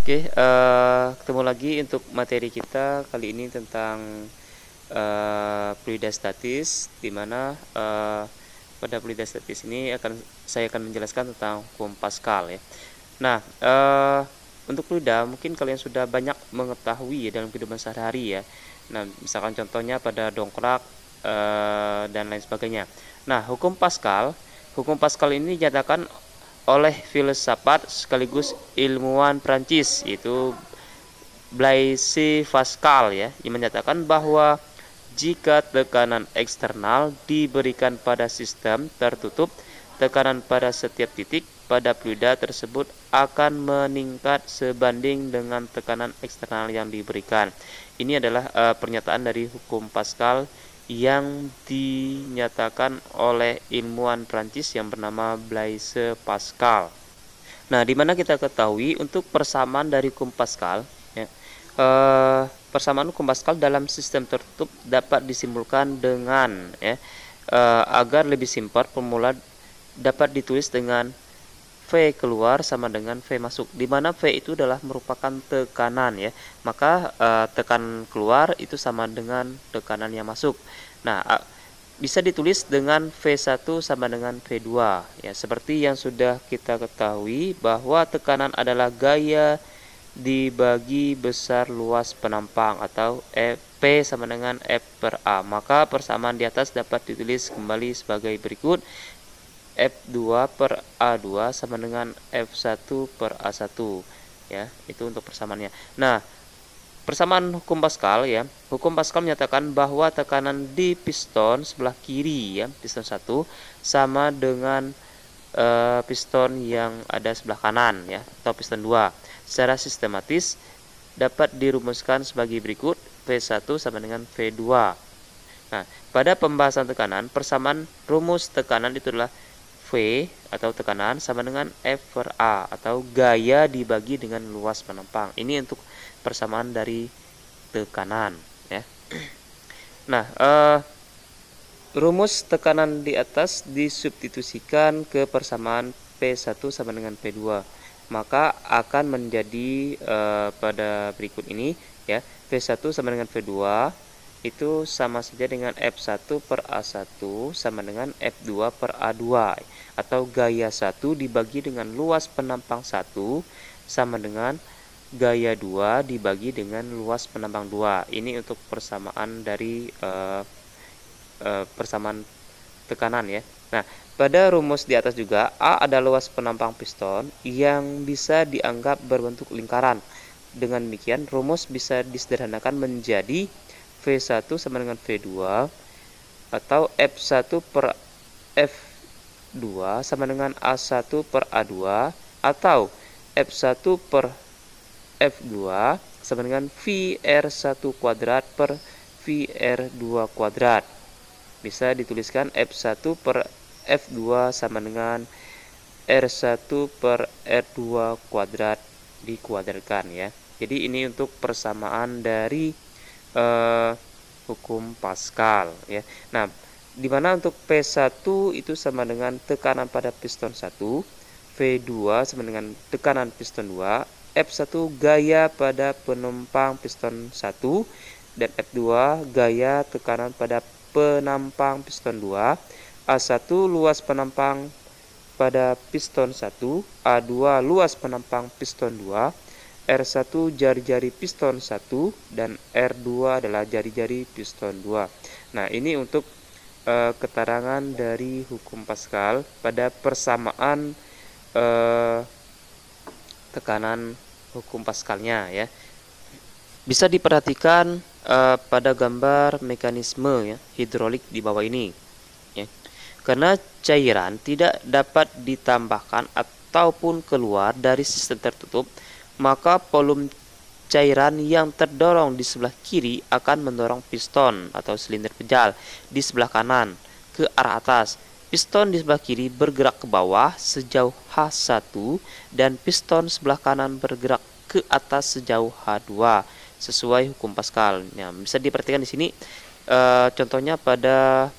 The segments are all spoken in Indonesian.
Oke, ketemu lagi untuk materi kita kali ini tentang fluida statis, di mana pada fluida statis ini saya akan menjelaskan tentang hukum Pascal ya. Nah, untuk fluida mungkin kalian sudah banyak mengetahui ya dalam kehidupan sehari-hari ya. Nah, misalkan contohnya pada dongkrak dan lain sebagainya. Nah, hukum Pascal ini dinyatakan oleh filsafat sekaligus ilmuwan Prancis, yaitu Blaise Pascal ya, yang menyatakan bahwa jika tekanan eksternal diberikan pada sistem tertutup, tekanan pada setiap titik pada fluida tersebut akan meningkat sebanding dengan tekanan eksternal yang diberikan. Ini adalah pernyataan dari hukum Pascal yang dinyatakan oleh ilmuwan Prancis yang bernama Blaise Pascal. Nah, di mana kita ketahui untuk persamaan dari hukum Pascal, ya, persamaan hukum Pascal dalam sistem tertutup dapat disimpulkan dengan agar lebih simpel, formula dapat ditulis dengan V keluar sama dengan V masuk, di mana V itu adalah merupakan tekanan ya, maka tekan keluar itu sama dengan tekanan yang masuk. Nah, bisa ditulis dengan V1 sama dengan V2 ya, seperti yang sudah kita ketahui bahwa tekanan adalah gaya dibagi besar luas penampang, atau P sama dengan F per A. Maka persamaan di atas dapat ditulis kembali sebagai berikut: F2 per A2 sama dengan F1 per A1 ya, itu untuk persamaannya. Nah, persamaan hukum Pascal ya, hukum Pascal menyatakan bahwa tekanan di piston sebelah kiri ya, piston 1 sama dengan piston yang ada sebelah kanan ya, atau piston 2. Secara sistematis dapat dirumuskan sebagai berikut: V1 sama dengan V2. Nah, pada pembahasan tekanan, persamaan rumus tekanan itu adalah V atau tekanan sama dengan F per A, atau gaya dibagi dengan luas penampang. Ini untuk persamaan dari tekanan ya. Nah, rumus tekanan di atas disubstitusikan ke persamaan P1 sama dengan P2, maka akan menjadi pada berikut ini ya, V1 sama dengan V2 itu sama saja dengan F1 per A1 sama dengan F2 per A2, atau gaya 1 dibagi dengan luas penampang 1 sama dengan gaya 2 dibagi dengan luas penampang 2. Ini untuk persamaan dari persamaan tekanan ya. Nah, pada rumus di atas juga, A adalah luas penampang piston yang bisa dianggap berbentuk lingkaran. Dengan demikian, rumus bisa disederhanakan menjadi V1 sama dengan V2, atau F1 per F2 sama dengan A1 per A2, atau F1 per F2 sama dengan VR1 kuadrat per VR2 kuadrat. Bisa dituliskan F1 per F2 sama dengan R1 per R2 kuadrat dikuadratkan ya. Jadi ini untuk persamaan dari hukum Pascal ya. Nah, di mana untuk P1 itu sama dengan tekanan pada piston 1, V2 sama dengan tekanan piston 2, F1 gaya pada penumpang piston 1, dan F2 gaya tekanan pada penampang piston 2, A1 luas penampang pada piston 1, A2 luas penampang piston 2, R1 jari-jari piston 1, dan R2 adalah jari-jari piston 2. Nah, ini untuk keterangan dari hukum Pascal pada persamaan tekanan hukum Pascalnya ya. Bisa diperhatikan pada gambar mekanisme ya, hidrolik di bawah ini ya. Karena cairan tidak dapat ditambahkan ataupun keluar dari sistem tertutup, maka volume cairan yang terdorong di sebelah kiri akan mendorong piston atau silinder pejal di sebelah kanan ke arah atas. Piston di sebelah kiri bergerak ke bawah sejauh H1 dan piston sebelah kanan bergerak ke atas sejauh H2 sesuai hukum Pascal. Ya, bisa diperhatikan di sini contohnya pada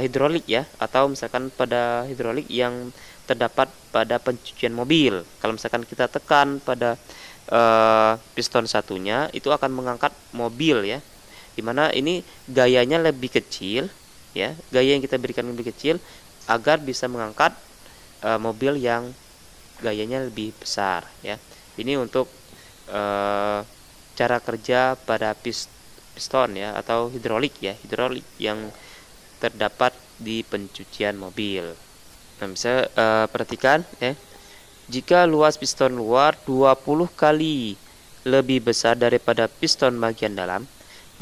hidrolik ya, atau misalkan pada hidrolik yang terdapat pada pencucian mobil. Kalau misalkan kita tekan pada piston satunya, itu akan mengangkat mobil ya, dimana ini gayanya lebih kecil ya, gaya yang kita berikan lebih kecil agar bisa mengangkat mobil yang gayanya lebih besar ya. Ini untuk cara kerja pada piston ya, atau hidrolik yang terdapat di pencucian mobil. Nah, bisa perhatikan ya, jika luas piston luar 20 kali lebih besar daripada piston bagian dalam,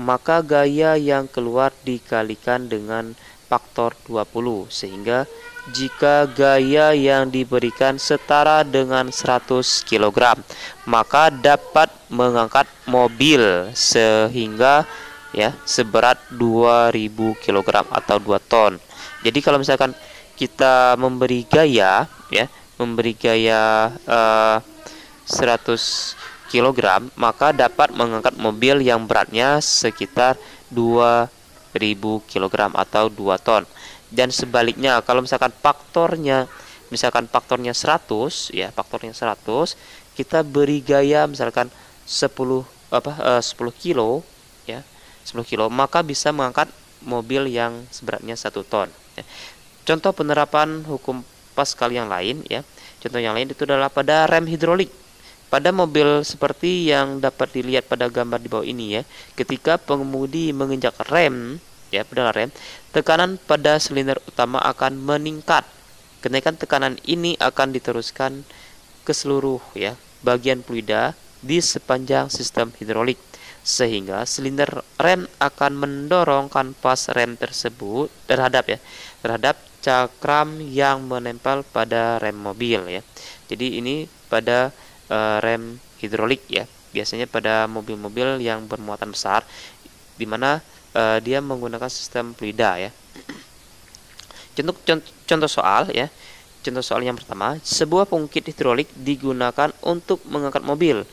maka gaya yang keluar dikalikan dengan faktor 20, sehingga jika gaya yang diberikan setara dengan 100 kg, maka dapat mengangkat mobil sehingga ya seberat 2000 kg atau 2 ton. Jadi kalau misalkan kita memberi gaya ya, 100 kg, maka dapat mengangkat mobil yang beratnya sekitar 2000 kg atau 2 ton. Dan sebaliknya, kalau misalkan faktornya 100 ya, faktornya 100, kita beri gaya misalkan 10 kilo ya, 10 kilo, maka bisa mengangkat mobil yang seberatnya 1 ton ya. Contoh penerapan hukum Pascal yang lain ya. Contoh yang lain itu adalah pada rem hidrolik. Pada mobil seperti yang dapat dilihat pada gambar di bawah ini ya, ketika pengemudi menginjak rem ya, pedal rem, tekanan pada silinder utama akan meningkat. Kenaikan tekanan ini akan diteruskan ke seluruh ya bagian fluida di sepanjang sistem hidrolik, sehingga silinder rem akan mendorong kanvas rem tersebut terhadap cakram yang menempel pada rem mobil ya. Jadi ini pada rem hidrolik ya, biasanya pada mobil-mobil yang bermuatan besar, dimana dia menggunakan sistem fluida ya. Contoh soal ya. Contoh soal yang pertama, sebuah pengungkit hidrolik digunakan untuk mengangkat mobil.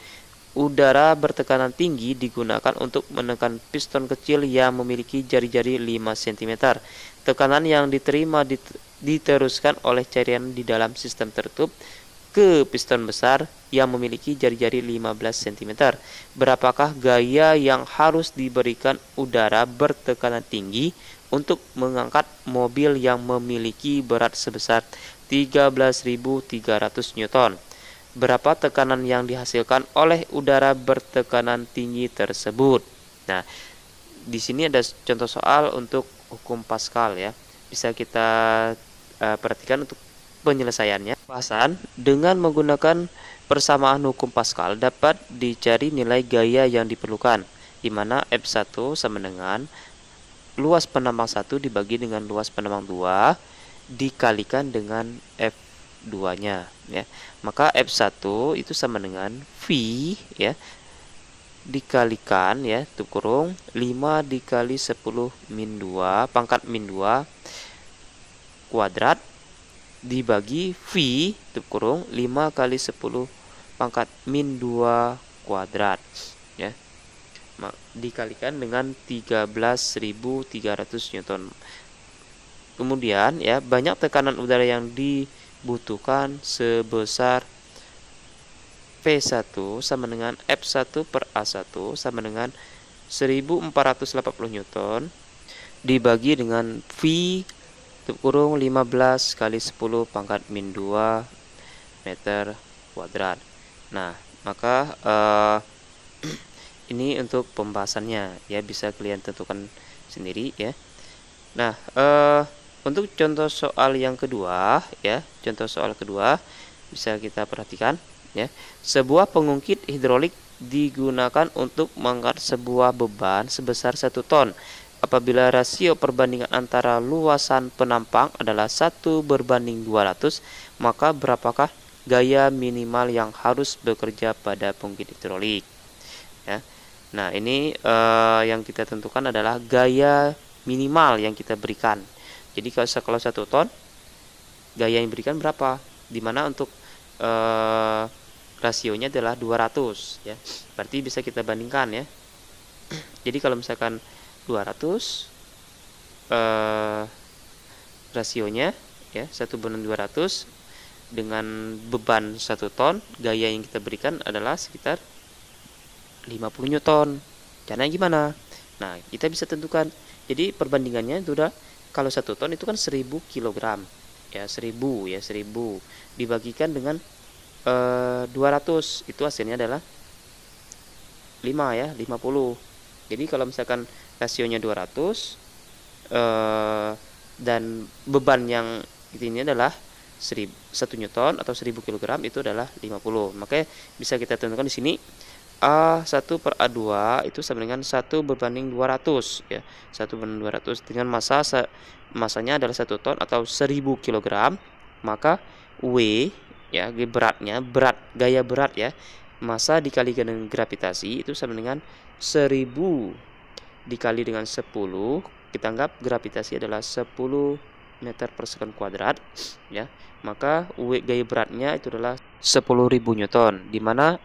Udara bertekanan tinggi digunakan untuk menekan piston kecil yang memiliki jari-jari 5 cm. Tekanan yang diterima diteruskan oleh cairan di dalam sistem tertutup ke piston besar yang memiliki jari-jari 15 cm. Berapakah gaya yang harus diberikan udara bertekanan tinggi untuk mengangkat mobil yang memiliki berat sebesar 13.300 Newton? Berapa tekanan yang dihasilkan oleh udara bertekanan tinggi tersebut? Nah, di sini ada contoh soal untuk hukum Pascal ya. Bisa kita perhatikan untuk penyelesaiannya. Bahasan dengan menggunakan persamaan hukum Pascal dapat dicari nilai gaya yang diperlukan, di mana F1 sama dengan luas penambang 1 dibagi dengan luas penambang 2 dikalikan dengan F2-nya ya. Maka F1 itu sama dengan V ya dikalikan ya kurung 5 dikali 10 min 2 pangkat min 2 kuadrat dibagi V kurung 5 kali 10 pangkat min 2 kuadrat ya, dikalikan dengan 13.300 Newton. Kemudian ya, banyak tekanan udara yang dibutuhkan sebesar P1 sama dengan F1 per A1 sama dengan 1480 Newton dibagi dengan V kurung 15 kali 10 pangkat min 2 meter kuadrat. Nah, maka ini untuk pembahasannya ya, bisa kalian tentukan sendiri ya. Nah, untuk contoh soal yang kedua ya, contoh soal kedua bisa kita perhatikan ya. Sebuah pengungkit hidrolik digunakan untuk mengangkat sebuah beban sebesar 1 ton. Apabila rasio perbandingan antara luasan penampang adalah 1:200, maka berapakah gaya minimal yang harus bekerja pada pengungkit hidrolik ya. Nah, ini yang kita tentukan adalah gaya minimal yang kita berikan. Jadi kalau 1 ton, gaya yang diberikan berapa? Dimana untuk rasionya adalah 200 ya. Berarti bisa kita bandingkan ya. Jadi kalau misalkan 200 rasionya ya 1/200, dengan beban 1 ton, gaya yang kita berikan adalah sekitar 50 Newton. Caranya gimana? Nah, kita bisa tentukan. Jadi perbandingannya itu udah, kalau 1 ton itu kan 1000 kg. Ya, 1000 dibagikan dengan 200, itu hasilnya adalah 50. Jadi kalau misalkan rasionya 200 dan beban yang ini adalah 1 Newton atau 1000 kg, itu adalah 50. Makanya bisa kita tentukan di sini A1 per A2 itu sama dengan 1 berbanding 200 ya. 1 berbanding 200 dengan masanya adalah 1 ton atau 1000 kg, maka W ya, gaya berat ya, massa dikalikan dengan gravitasi itu sama dengan 1000 dikali dengan 10. Kita anggap gravitasi adalah 10 meter per sekon kuadrat ya, maka gaya beratnya itu adalah 10.000 Newton, di mana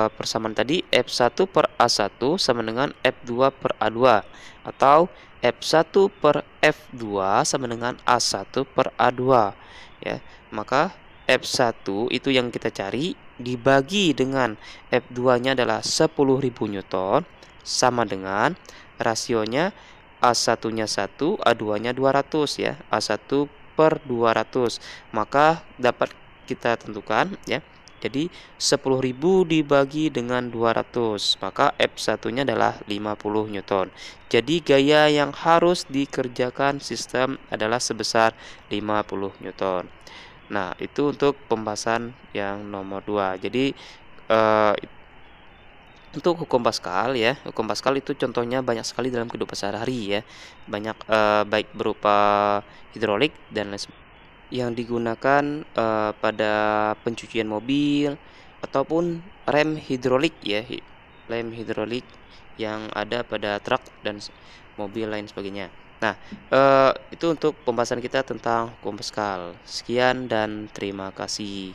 persamaan tadi F1 per A1 sama dengan F2 per A2, atau F1 per F2 sama dengan A1 per A2 ya. Maka F1 itu yang kita cari dibagi dengan F2-nya adalah 10.000 Newton sama dengan rasionya A1-nya 1, A2-nya 200 ya. A1 per 200. Maka dapat kita tentukan ya. Jadi 10.000 dibagi dengan 200, maka F1-nya adalah 50 Newton. Jadi gaya yang harus dikerjakan sistem adalah sebesar 50 Newton. Nah, itu untuk pembahasan yang nomor 2. Jadi untuk hukum Pascal ya, hukum Pascal itu contohnya banyak sekali dalam kehidupan sehari-hari ya. Banyak baik berupa hidrolik dan lain sebagainya yang digunakan pada pencucian mobil ataupun rem hidrolik ya, rem hidrolik yang ada pada truk dan mobil lain sebagainya. Nah, itu untuk pembahasan kita tentang hukum Pascal. Sekian dan terima kasih.